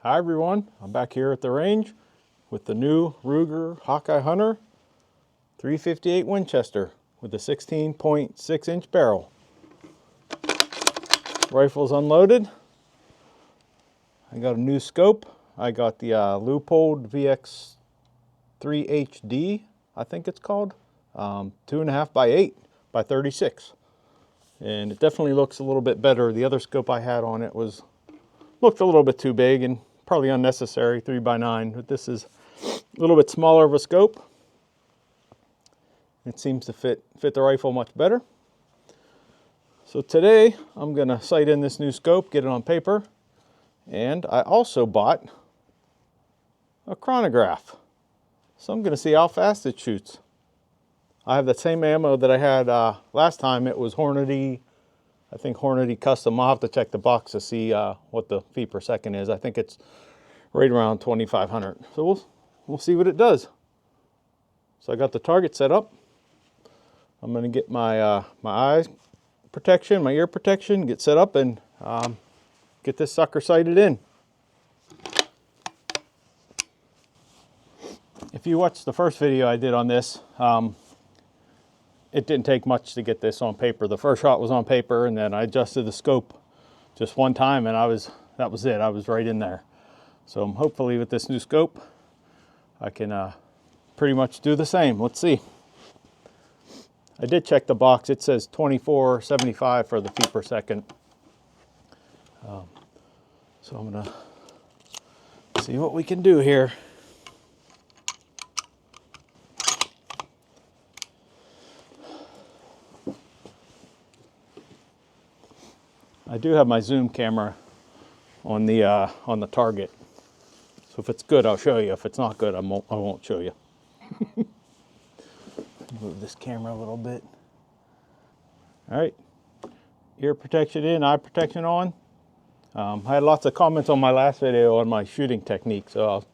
Hi everyone, I'm back here at the range with the new Ruger Hawkeye Hunter 358 Winchester with a 16.6 inch barrel. Rifle's unloaded. I got a new scope. I got the Leupold VX-3HD, I think it's called. 2.5 by 8 by 36. And it definitely looks a little bit better. The other scope I had on it looked a little bit too big and probably unnecessary, 3 by 9, but this is a little bit smaller of a scope. It seems to fit the rifle much better. So today I'm going to sight in this new scope, get it on paper, and I also bought a chronograph. So I'm going to see how fast it shoots. I have the same ammo that I had last time. It was Hornady, I think Hornady Custom. I'll have to check the box to see what the feet per second is. I think it's right around 2,500. So we'll see what it does. So I got the target set up. I'm going to get my my eye protection, my ear protection, get set up, and get this sucker sighted in. If you watched the first video I did on this, it didn't take much to get this on paper. The first shot was on paper, and then I adjusted the scope just one time, and that was it. I was right in there. So hopefully with this new scope, I can pretty much do the same. Let's see. I did check the box. It says 2475 for the feet per second. So I'm gonna see what we can do here. I do have my zoom camera on the target. So if it's good, I'll show you. If it's not good, I won't show you. Move this camera a little bit. All right, ear protection in, eye protection on. I had lots of comments on my last video on my shooting technique, so I'll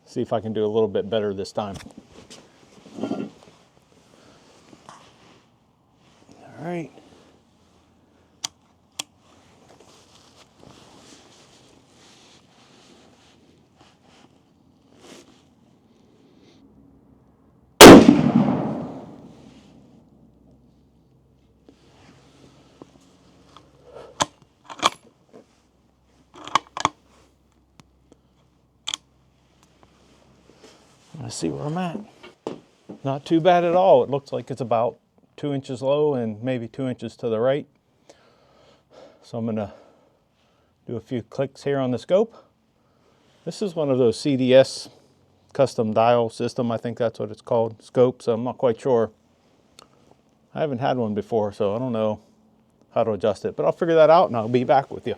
see if I can do a little bit better this time. All right. Let's see where I'm at. Not too bad at all. It looks like it's about 2 inches low and maybe 2 inches to the right. So I'm gonna do a few clicks here on the scope. This is one of those CDS custom dial system, I think that's what it's called, scopes. I'm not quite sure. I haven't had one before, so I don't know how to adjust it, but I'll figure that out and I'll be back with you.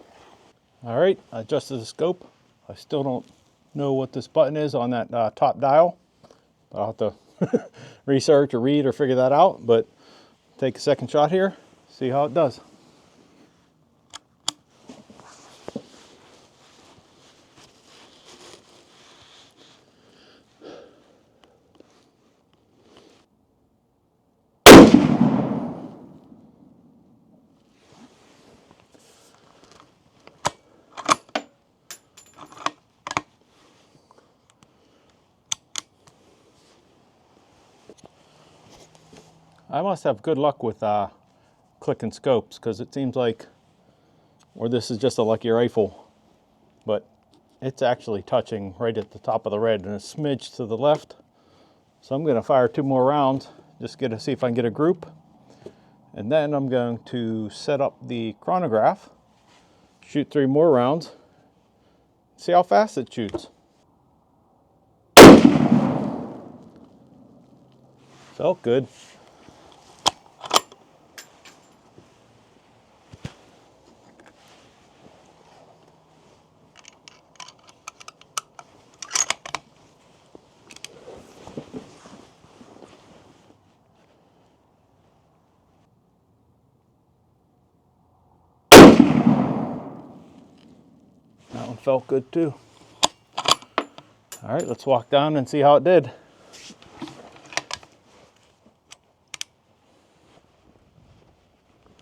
All right, I adjusted the scope. I still don't know what this button is on that top dial. I'll have to research or read or figure that out, but take a second shot here, see how it does. I must have good luck with clicking scopes, because it seems like, or this is just a lucky rifle, but it's actually touching right at the top of the red and a smidge to the left. So I'm going to fire 2 more rounds, just to see if I can get a group. And then I'm going to set up the chronograph, shoot 3 more rounds, see how fast it shoots. Felt good. That one felt good too. All right, let's walk down and see how it did.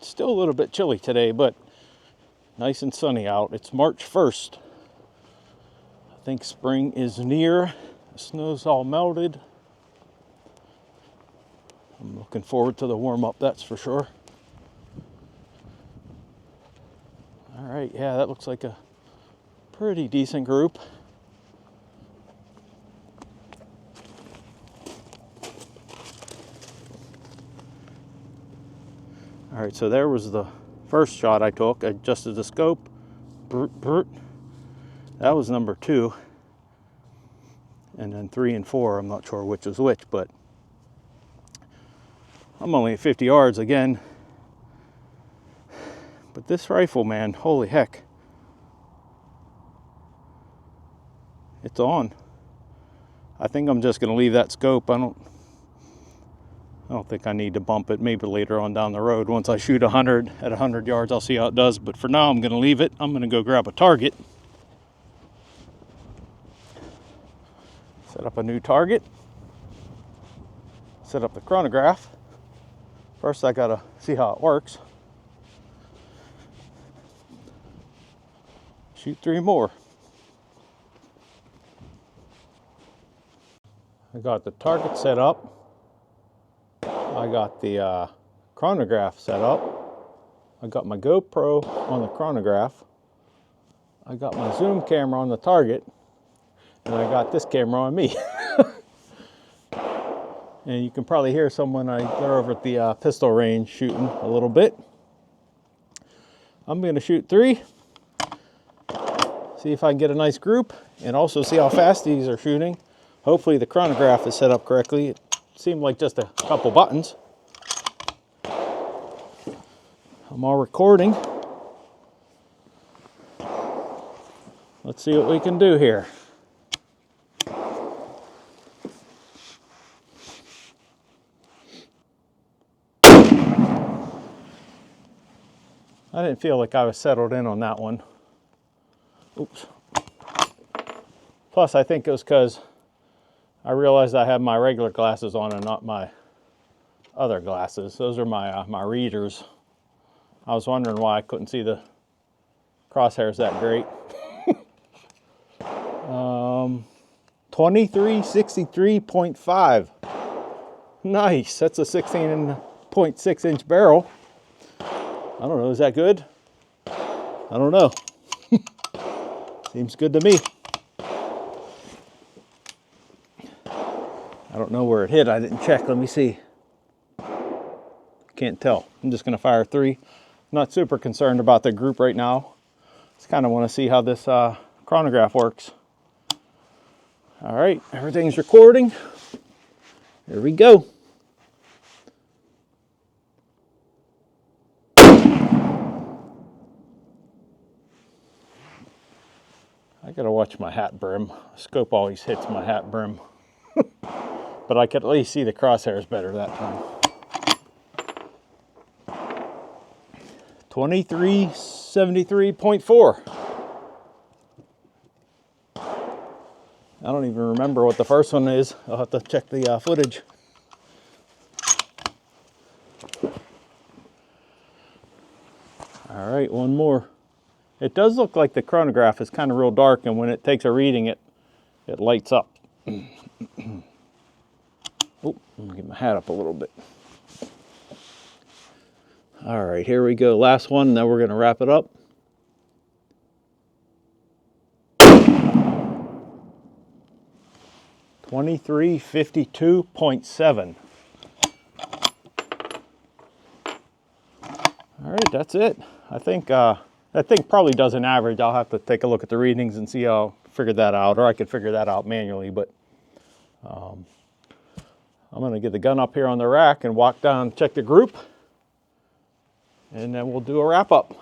Still a little bit chilly today, but nice and sunny out. It's March 1st. think spring is near. The snow's all melted. I'm looking forward to the warm-up, that's for sure. All right, yeah, that looks like a pretty decent group. All right, so there was the first shot I took. I adjusted the scope. That was number 2. And then 3 and 4, I'm not sure which was which, but I'm only at 50 yards again. But this rifle, man, holy heck. It's on. I think I'm just gonna leave that scope. I don't think I need to bump it. Maybe later on down the road, once I shoot 100 at 100 yards, I'll see how it does. But for now, I'm gonna leave it. I'm gonna go grab a target. Set up a new target. Set up the chronograph. First, I gotta see how it works. Shoot 3 more. I got the target set up. I got the chronograph set up. I got my GoPro on the chronograph. I got my zoom camera on the target. And I got this camera on me. And you can probably hear someone, they're over at the pistol range shooting a little bit. I'm gonna shoot 3. See if I can get a nice group and also see how fast these are shooting. Hopefully the chronograph is set up correctly. It seemed like just a couple buttons. I'm all recording. Let's see what we can do here. I didn't feel like I was settled in on that one. Oops. Plus, I think it was because I realized I have my regular glasses on and not my other glasses. Those are my my readers. I was wondering why I couldn't see the crosshairs that great. 2363.5. Nice. That's a 16.6 inch barrel. I don't know, is that good? I don't know. Seems good to me. I don't know where it hit. I didn't check. Let me see. Can't tell. I'm just going to fire 3. Not super concerned about the group right now. Just kind of want to see how this chronograph works. All right, everything's recording. Here we go. I gotta watch my hat brim. Scope always hits my hat brim. But I could at least see the crosshairs better that time. 2373.4. I don't even remember what the first one is. I'll have to check the footage. All right, one more. It does look like the chronograph is kind of real dark, and when it takes a reading, it lights up. Oh, let me get my hat up a little bit. All right, here we go. Last one, then we're going to wrap it up. $23.52.7. All right, that's it. I think that thing probably does an average. I'll have to take a look at the readings and see how I figured that out, or I could figure that out manually. But I'm going to get the gun up here on the rack and walk down and check the group, and then we'll do a wrap up.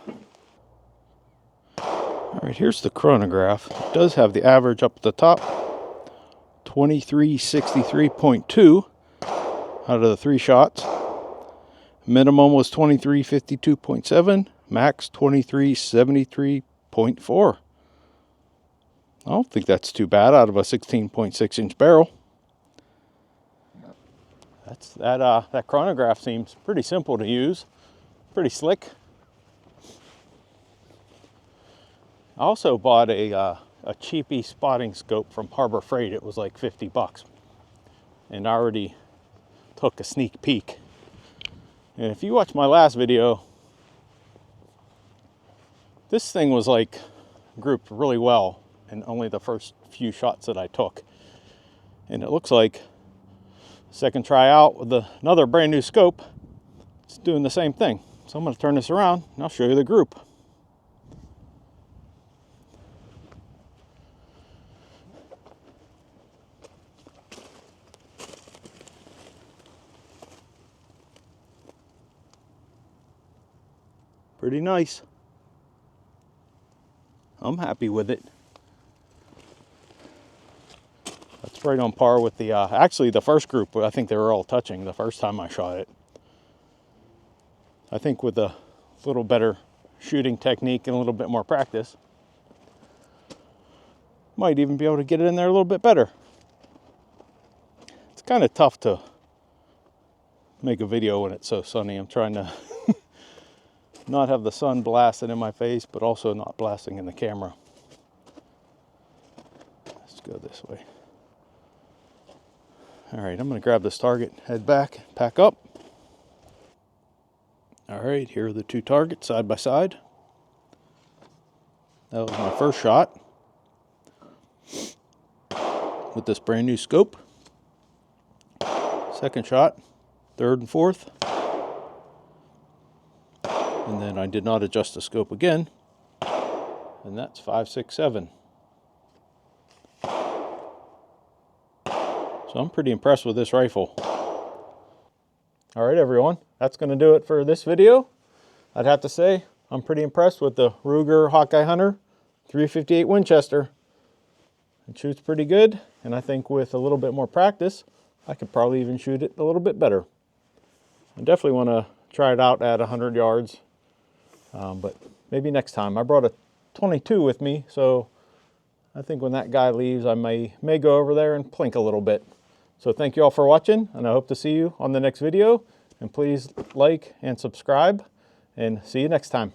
All right, here's the chronograph. It does have the average up at the top, 2363.2 out of the 3 shots. Minimum was 2352.7, max 2373.4. I don't think that's too bad out of a 16.6 inch barrel. That chronograph seems pretty simple to use, pretty slick. I also bought a a cheapy spotting scope from Harbor Freight. It was like 50 bucks. And I already took a sneak peek. And if you watch my last video, this thing was like grouped really well in only the first few shots that I took. And it looks like second try out with another brand new scope, it's doing the same thing. So I'm going to turn this around and I'll show you the group. Pretty nice. I'm happy with it. That's right on par with the, actually the first group, I think they were all touching the first time I shot it. I think with a little better shooting technique and a little bit more practice, might even be able to get it in there a little bit better. It's kind of tough to make a video when it's so sunny. I'm trying to not have the sun blasting in my face, but also not blasting in the camera. Let's go this way. All right, I'm gonna grab this target, head back, pack up. All right, here are the two targets side by side. That was my first shot with this brand new scope. Second shot, third and fourth. And then I did not adjust the scope again. And that's 5, 6, 7. So I'm pretty impressed with this rifle. All right, everyone, that's going to do it for this video. I'd have to say I'm pretty impressed with the Ruger Hawkeye Hunter 358 Winchester. It shoots pretty good, and I think with a little bit more practice, I could probably even shoot it a little bit better. I definitely want to try it out at 100 yards. But maybe next time. I brought a 22 with me, so I think when that guy leaves, I may go over there and plink a little bit. So thank you all for watching, and I hope to see you on the next video. And please like and subscribe, and see you next time.